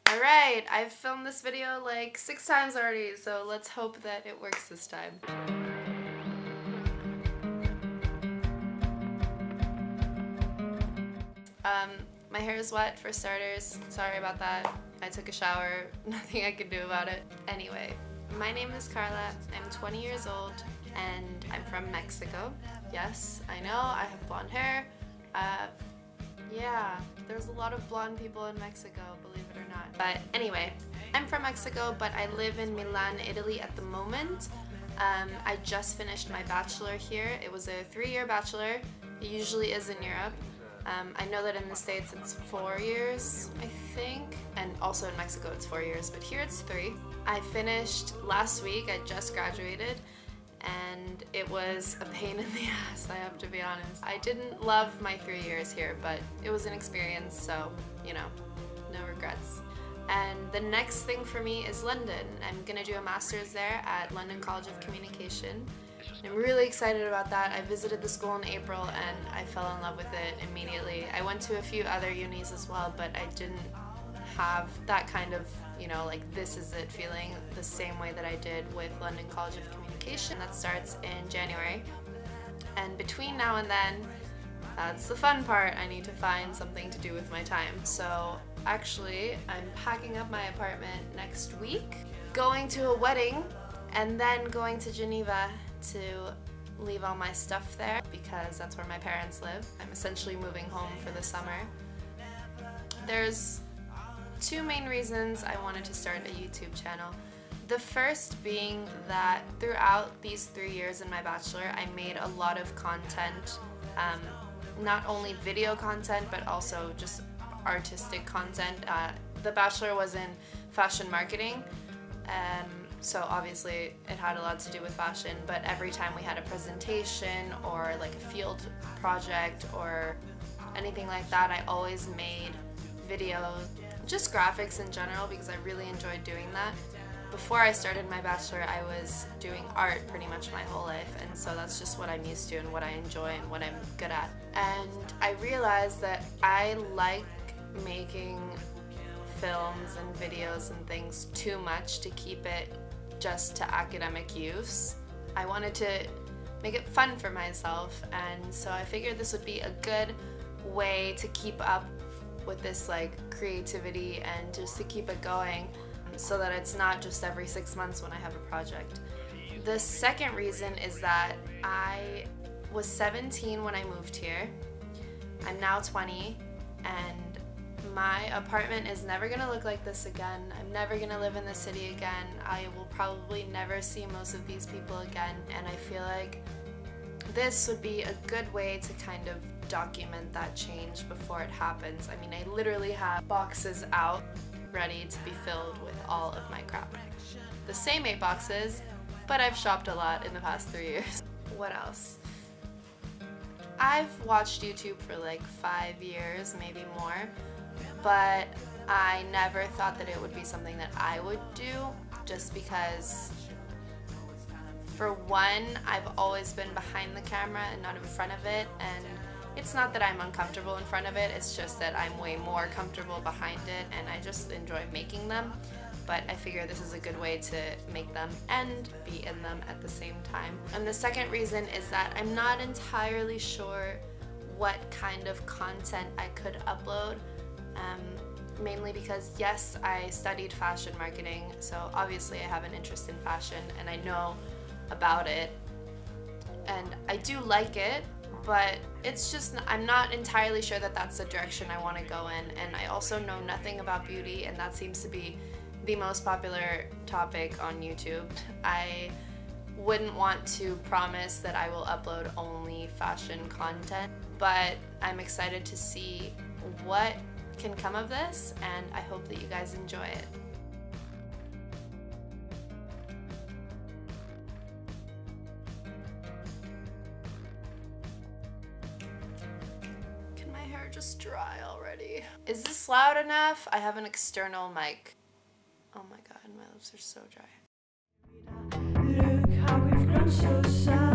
Alright, I've filmed this video like 6 times already, so let's hope that it works this time. My hair is wet for starters. Sorry about that. I took a shower. Nothing I can do about it. Anyway, my name is Carla. I'm 20 years old and I'm from Mexico. Yes, I know, I have blonde hair. Yeah, there's a lot of blonde people in Mexico, believe it or not. But anyway, I'm from Mexico, but I live in Milan, Italy at the moment. I just finished my bachelor here. It was a 3-year bachelor. It usually is in Europe. I know that in the States it's 4 years, I think, and also in Mexico it's 4 years, but here it's 3. I finished last week. I just graduated, and it was a pain in the ass, I have to be honest. I didn't love my 3 years here, but it was an experience, so, you know, no regrets. And the next thing for me is London. I'm gonna do a master's there at London College of Communication. I'm really excited about that. I visited the school in April and I fell in love with it immediately. I went to a few other unis as well, but I didn't have that kind of, you know, like this is it feeling the same way that I did with London College of Communication. That starts in January. And between now and then, that's the fun part. I need to find something to do with my time. So actually, I'm packing up my apartment next week, going to a wedding, and then going to Geneva to leave all my stuff there because that's where my parents live. I'm essentially moving home for the summer. There's 2 main reasons I wanted to start a YouTube channel. The first being that throughout these 3 years in my bachelor, I made a lot of content, not only video content, but also just artistic content. The bachelor was in fashion marketing, so obviously it had a lot to do with fashion, but every time we had a presentation or like a field project or anything like that, I always made videos, just graphics in general, because I really enjoyed doing that. Before I started my bachelor, I was doing art pretty much my whole life, and so that's just what I'm used to and what I enjoy and what I'm good at. And I realized that I like making films and videos and things too much to keep it just to academic use. I wanted to make it fun for myself, and so I figured this would be a good way to keep up with this like creativity and just to keep it going so that it's not just every 6 months when I have a project. The second reason is that I was 17 when I moved here. I'm now 20, and my apartment is never gonna look like this again. I'm never gonna live in the city again. I will probably never see most of these people again, and I feel like this would be a good way to kind of document that change before it happens. I mean, I literally have boxes out ready to be filled with all of my crap. The same 8 boxes, but I've shopped a lot in the past 3 years. What else? I've watched YouTube for like 5 years, maybe more, but I never thought that it would be something that I would do, just because, for one, I've always been behind the camera and not in front of it, and it's not that I'm uncomfortable in front of it, it's just that I'm way more comfortable behind it and I just enjoy making them. But I figure this is a good way to make them and be in them at the same time. And the second reason is that I'm not entirely sure what kind of content I could upload. Mainly because, yes, I studied fashion marketing, so obviously I have an interest in fashion and I know about it and I do like it, but it's just, I'm not entirely sure that that's the direction I want to go in. And I also know nothing about beauty, and that seems to be the most popular topic on YouTube. I wouldn't want to promise that I will upload only fashion content, but I'm excited to see what can come of this, and I hope that you guys enjoy it. Can my hair just dry already? Is this loud enough? I have an external mic. Oh my god, my lips are so dry. Look how we've grown so sad.